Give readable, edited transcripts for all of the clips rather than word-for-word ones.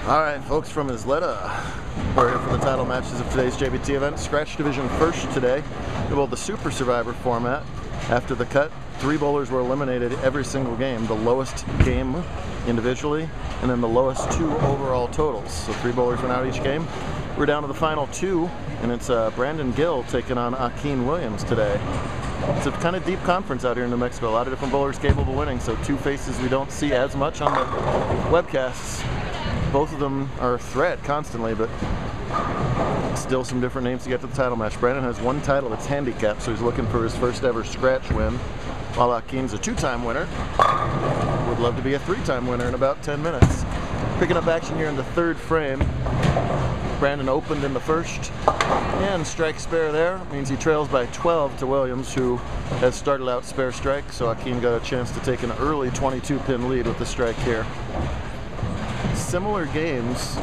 Alright folks, from Isleta, we're here for the title matches of today's JBT event. Scratch Division first today. We bowled the Super Survivor format. After the cut, 3 bowlers were eliminated every single game. The lowest game individually, and then the lowest 2 overall totals. So 3 bowlers went out each game. We're down to the final 2, and it's Gill taking on Ahkeen Williams today. It's a kind of deep conference out here in New Mexico. A lot of different bowlers capable of winning, so 2 faces we don't see as much on the webcasts. Both of them are a threat constantly, but still some different names to get to the title match. Brandon has 1 title that's handicapped, so he's looking for his first ever scratch win, while Ahkeen's a 2-time winner. Would love to be a 3-time winner in about 10 minutes. Picking up action here in the 3rd frame. Brandon opened in the 1st, and strike spare there. Means he trails by 12 to Williams, who has started out spare strike, so Ahkeen got a chance to take an early 22-pin lead with the strike here. Similar games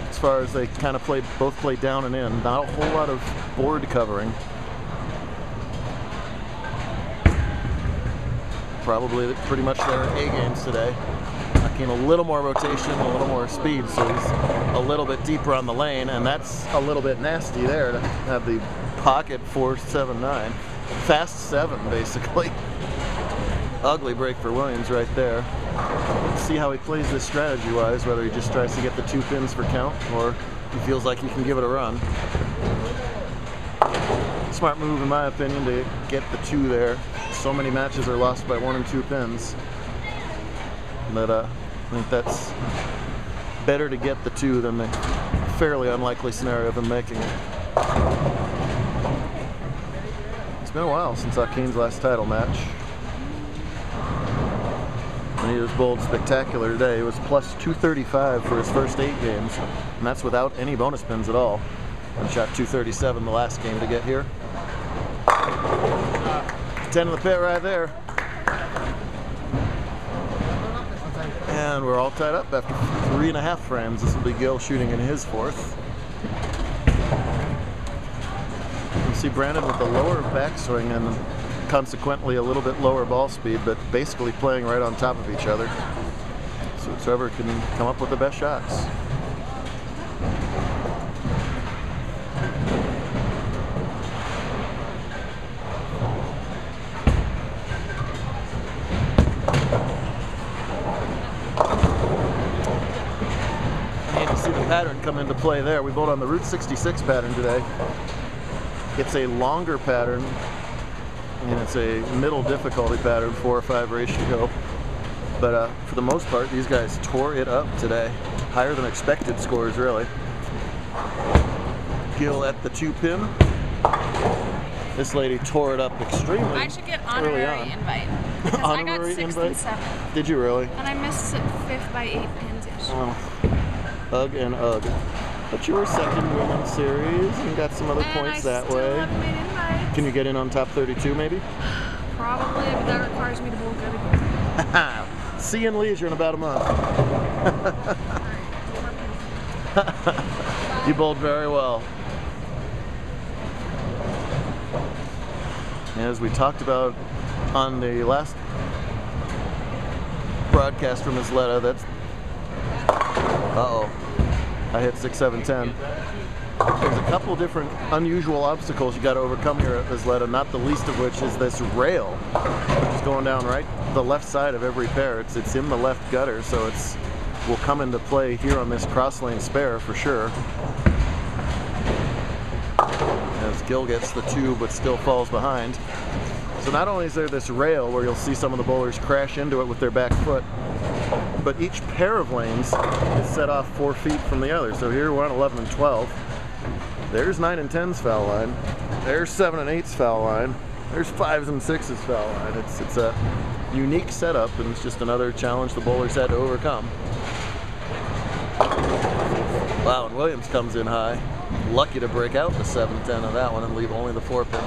as far as they kind of both play down and in. Not a whole lot of board covering. Probably pretty much their A games today. Ahkeen a little more rotation, a little more speed, so he's a little bit deeper on the lane, and that's a little bit nasty there to have the pocket 4-7-9. Fast 7 basically. Ugly break for Williams right there. Let's see how he plays this strategy-wise, whether he just tries to get the 2 pins for count or he feels like he can give it a run. Smart move in my opinion to get the 2 there. So many matches are lost by 1 and 2 pins that I think that's better to get the 2 than the fairly unlikely scenario of him making it. It's been a while since Ahkeen's last title match. And he was bowled spectacular today. He was plus 235 for his first 8 games, and that's without any bonus pins at all. And shot 237 the last game to get here. 10 in the pit right there. And we're all tied up after 3.5 frames. This will be Gill shooting in his 4th. You can see Brandon with the lower backswing and consequently a little bit lower ball speed, but basically playing right on top of each other. So whoever can come up with the best shots. And you see the pattern come into play there. We bowled on the Route 66 pattern today. It's a longer pattern, and it's a middle difficulty pattern, 4-5 ratio. But for the most part, these guys tore it up today. Higher than expected scores, really. Gill at the 2-pin. This lady tore it up extremely early on. I should get honorary invite. Because I got 6th and 7th. Did you really? And I missed it 5th by 8 pins-ish. Oh. Ugh and ugh. But you were 2nd women's series and got some other points that way. I still haven't made invites. Can you get in on top 32 maybe? Probably, but that requires me to bowl good. See you in leisure in about a month. You bowled very well. As we talked about on the last broadcast from Isleta, that's... Uh-oh. I hit 6, 7, 10. There's a couple different unusual obstacles you got to overcome here at Isleta, not the least of which is this rail, which is going down right the left side of every pair. It's in the left gutter, so it's will come into play here on this cross lane spare for sure. As Gill gets the 2 but still falls behind. So not only is there this rail where you'll see some of the bowlers crash into it with their back foot, but each pair of lanes is set off 4 feet from the other. So here we're on 11 and 12. There's 9 and 10's foul line. There's 7 and 8's foul line. There's 5's and 6's foul line. It's a unique setup, and it's just another challenge the bowlers had to overcome. Wow, and Williams comes in high. Lucky to break out the 7-10 of that one and leave only the 4-pin.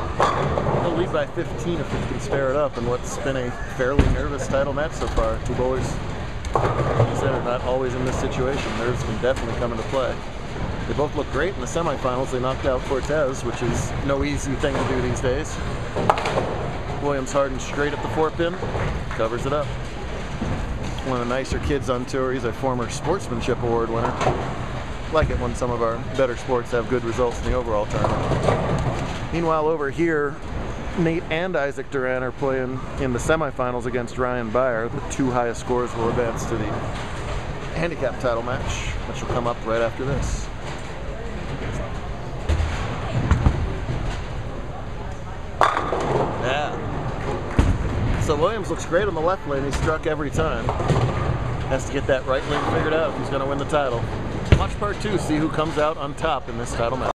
He'll lead by 15 if he can spare it up in what's been a fairly nervous title match so far. 2 bowlers, like you said, are not always in this situation. Nerves can definitely come into play. They both look great in the semifinals. They knocked out Cortez, which is no easy thing to do these days. Williams hardened straight at the 4-pin, covers it up. one of the nicer kids on tour. He's a former Sportsmanship Award winner. Like it when some of our better sports have good results in the overall tournament. Meanwhile, over here, Nate and Isaac Duran are playing in the semifinals against Ryan Byer. The two highest scores will advance to the handicap title match, which will come up right after this. Yeah. So Williams looks great on the left lane. He struck every time. Has to get that right lane figured out if he's going to win the title. Watch part 2, see who comes out on top in this title match.